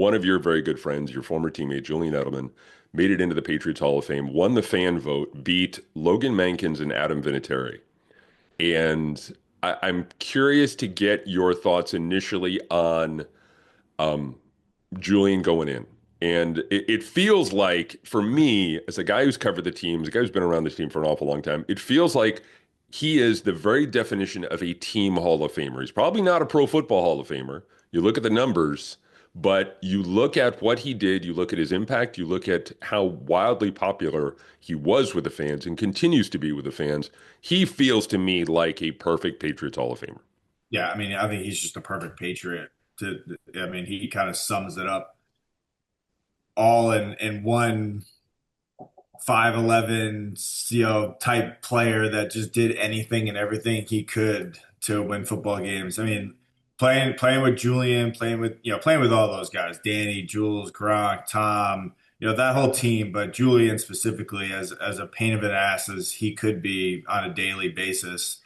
one of your very good friends, your former teammate, Julian Edelman, made it into the Patriots Hall of Fame, won the fan vote, beat Logan Mankins and Adam Vinatieri. And I'm curious to get your thoughts initially on um, Julian going in. And it feels like, for me, as a guy who's covered the teams, a guy who's been around the team for an awful long time, it feels like he is the very definition of a team Hall of Famer. He's probably not a Pro Football Hall of Famer. You look at the numbers, but you look at what he did, you look at his impact, you look at how wildly popular he was with the fans and continues to be with the fans. He feels to me like a perfect Patriots Hall of Famer. Yeah, I mean, I think he's just a perfect Patriot. I mean, he kind of sums it up all in one 5'11", type player that just did anything and everything he could to win football games. I mean, playing with Julian, playing with all those guys, Danny, Jules, Gronk, Tom, that whole team, but Julian specifically as a pain of an ass as he could be on a daily basis.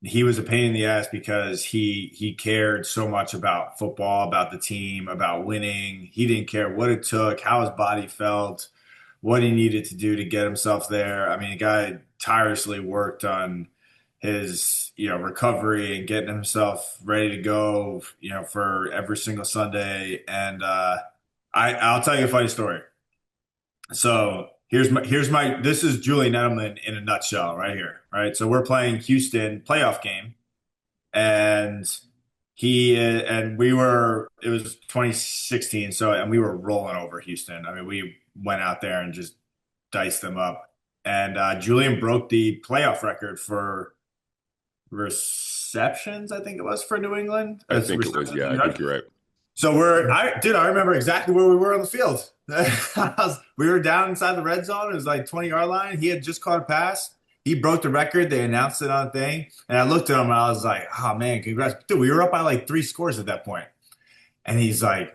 He was a pain in the ass because he cared so much about football, about the team, about winning. He didn't care what it took, how his body felt, what he needed to do to get himself there. I mean, the guy tirelessly worked on his, recovery and getting himself ready to go, for every single Sunday. And I'll tell you a funny story. So this is Julian Edelman in a nutshell right here, right? So we're playing Houston playoff game, and it was 2016, and we were rolling over Houston. I mean, we went out there and just diced them up. And Julian broke the playoff record for receptions, I think it was, for New England. I As think it was, receptions yeah, and I think yards. you're right. So I remember exactly where we were on the field. We were down inside the red zone. It was like 20-yard line. He had just caught a pass. He broke the record. They announced it on a thing. And I looked at him and I was like, oh man, congrats. Dude, we were up by like 3 scores at that point. And I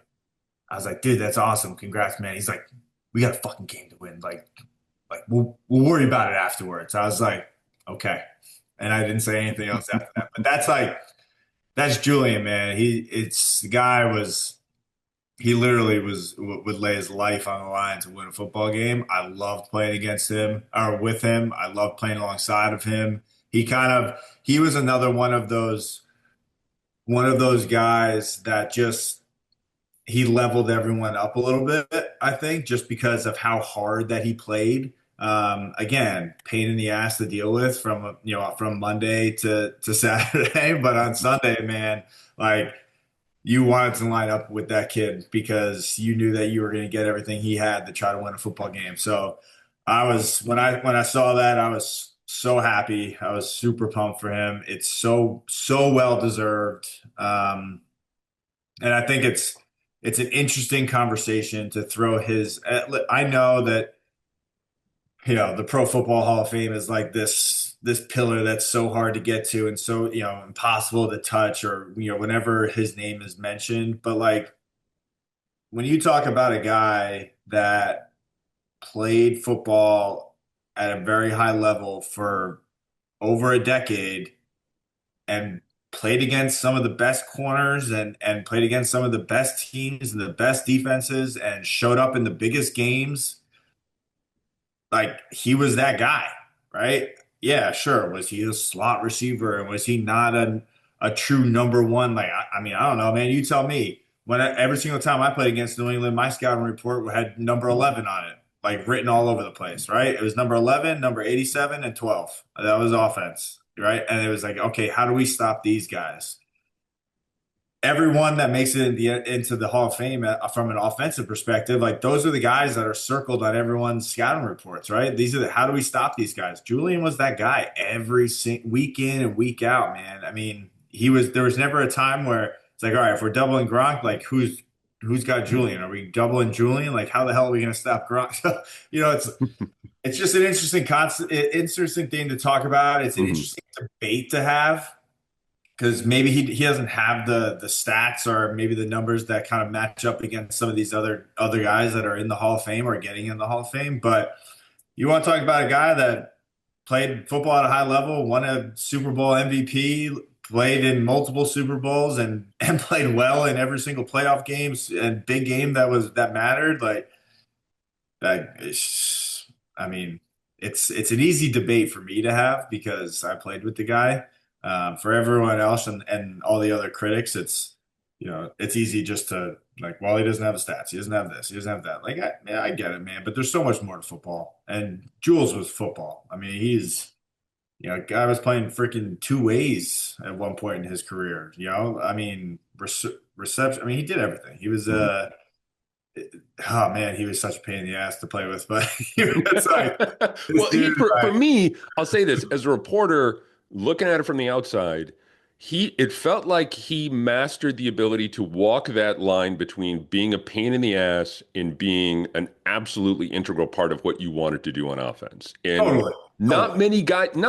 was like, dude, that's awesome. Congrats, man. He's like, we got a fucking game to win. Like we'll worry about it afterwards. I was like, okay. And I didn't say anything else after that. But that's Julian, man. The guy was, he literally would lay his life on the line to win a football game. I loved playing against him or with him. I loved playing alongside of him. He was another one of those guys that just, he leveled everyone up a little bit, I think, just because of how hard that he played. Again, pain in the ass to deal with from Monday to Saturday, but on Sunday, man, like you wanted to line up with that kid because you knew that you were going to get everything he had to try to win a football game. So when I saw that, I was so happy. I was super pumped for him. It's so well deserved. And I think it's an interesting conversation to throw his. I know that the Pro Football Hall of Fame is like this pillar that's so hard to get to and so impossible to touch, or whenever his name is mentioned. But like when you talk about a guy that played football at a very high level for over a decade and played against some of the best corners and played against some of the best teams and the best defenses and showed up in the biggest games, like he was that guy, right? Yeah, sure. Was he a slot receiver and was he not a true number one? Like, I mean, I don't know, man. You tell me. Every single time I played against New England, my scouting report had number 11 on it, like written all over the place, right? It was number 11, number 87, and 12. That was offense, right? And it was like, okay, how do we stop these guys? Everyone that makes it into the Hall of Fame from an offensive perspective, like those are the guys that are circled on everyone's scouting reports, right? How do we stop these guys? Julian was that guy every week in and week out, man. I mean, there was never a time where it's like, all right, if we're doubling Gronk, like who's got Julian? Are we doubling Julian? Like, how the hell are we going to stop Gronk? It's just an interesting thing to talk about. It's an Mhm. interesting debate to have because maybe he doesn't have the stats or maybe the numbers that kind of match up against some of these other guys that are in the Hall of Fame or getting in the Hall of Fame. But you want to talk about a guy that played football at a high level, won a Super Bowl MVP, played in multiple Super Bowls and played well in every single playoff games and big game that mattered. Like that, I mean, it's an easy debate for me to have because I played with the guy. For everyone else and all the other critics, it's easy just to like, well, he doesn't have the stats, he doesn't have this, he doesn't have that. Like, yeah, I get it, man, but there's so much more to football. And Jules was football. I mean, guy was playing freaking two ways at one point in his career. I mean, reception. I mean, he did everything. He was oh man, he was such a pain in the ass to play with. But it's like this Well, dude, for like, me, I'll say this as a reporter looking at it from the outside, it felt like he mastered the ability to walk that line between being a pain in the ass and being an absolutely integral part of what you wanted to do on offense. And totally, totally. not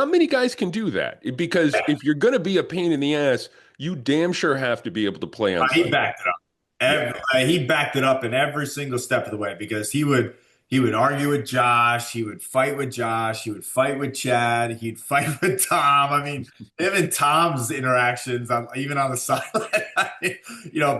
many guys can do that because if you're going to be a pain in the ass, you damn sure have to be able to play on He Sunday. backed it up. Yeah. He backed it up in every single step of the way because he would argue with Josh, he would fight with Josh, he would fight with Chad, he'd fight with Tom. I mean, even Tom's interactions even on the sideline. I mean,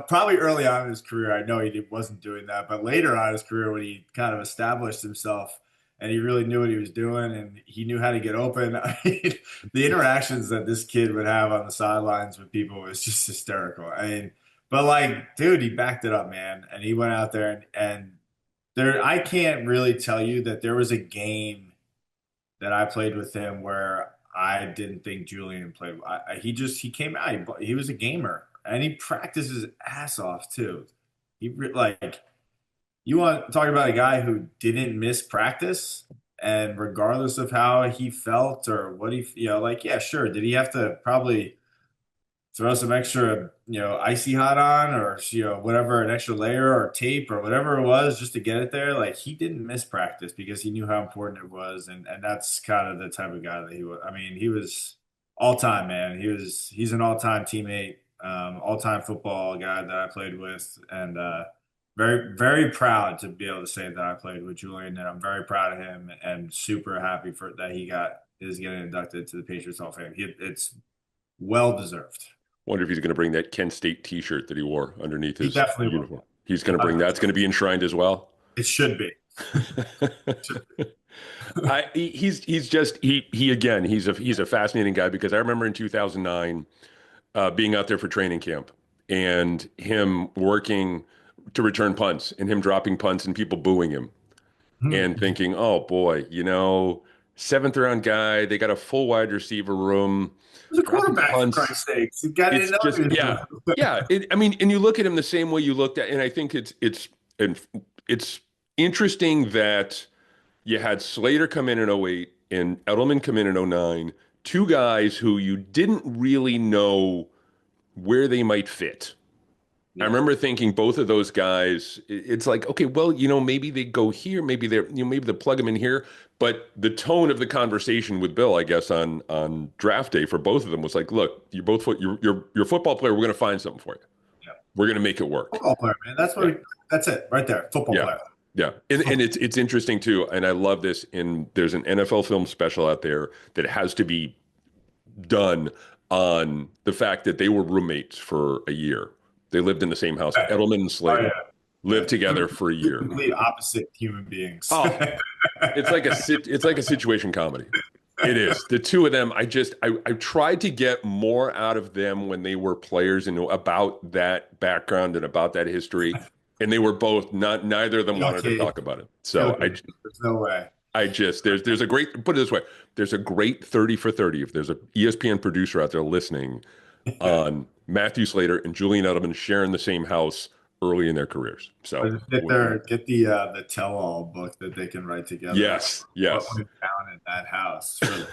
probably early on in his career, I know wasn't doing that, but later on in his career, when he kind of established himself and he really knew what he was doing and he knew how to get open. I mean, the interactions that this kid would have on the sidelines with people was just hysterical. I mean, but like, dude, he backed it up, man. And he went out there and there, I can't really tell you that there was a game that I played with him where I didn't think Julian played. He came out. He was a gamer and he practiced his ass off too. Like, you want to talk about a guy who didn't miss practice and regardless of how he felt or what like, yeah, sure. Did he have to probably throw some extra, icy hot on or, whatever, an extra layer or tape or whatever it was just to get it there? Like he didn't miss practice because he knew how important it was. And that's kind of the type of guy that he was. I mean, he was all time, man. He's an all time teammate, all time football guy that I played with. And, very, very proud to be able to say that I played with Julian, and I'm very proud of him, and super happy for that is getting inducted to the Patriots Hall of Fame. It's well deserved. Wonder if he's going to bring that Kent State T-shirt that he wore underneath He his definitely will. uniform. He's going to bring that. It's going to be enshrined as well. It should be. He again, he's a fascinating guy because I remember in 2009 being out there for training camp and him working to return punts and him dropping punts and people booing him and He thinking, oh boy, seventh round guy, they got a full wide receiver room, was a dropping quarterback, for punts. Christ's sakes. You got to It's know what just, he was yeah, doing. yeah. I mean, and you look at him the same way you looked at, and I think and it's interesting that you had Slater come in 08 and Edelman come in 09, two guys who you didn't really know where they might fit. I Yeah. remember thinking both of those guys, it's like, okay, well, maybe they go here, maybe maybe they plug them in here. But the tone of the conversation with Bill, I guess, on draft day for both of them was like, look, you're a football player. We're going to find something for you. Yeah. We're going to make it work. Football player, man. Yeah, That's it right there. Football yeah, player. yeah. And it's interesting too, and I love this. There's an NFL film special out there that has to be done on the fact that they were roommates for a year. They lived in the same house. Yeah. Edelman and Oh, Slater yeah. lived together for a year. Complete opposite human beings. Oh, it's like a situation comedy. It is. The two of them, I tried to get more out of them when they were players and about that background and about that history. And they were both neither of them wanted to talk about it. So There's no way. there's a great, put it this way, there's a great 30 for 30. If there's a ESPN producer out there listening on Matthew Slater and Julian Edelman sharing the same house early in their careers. So Get the tell-all book that they can write together. yes, yes. What went down in that house? Really.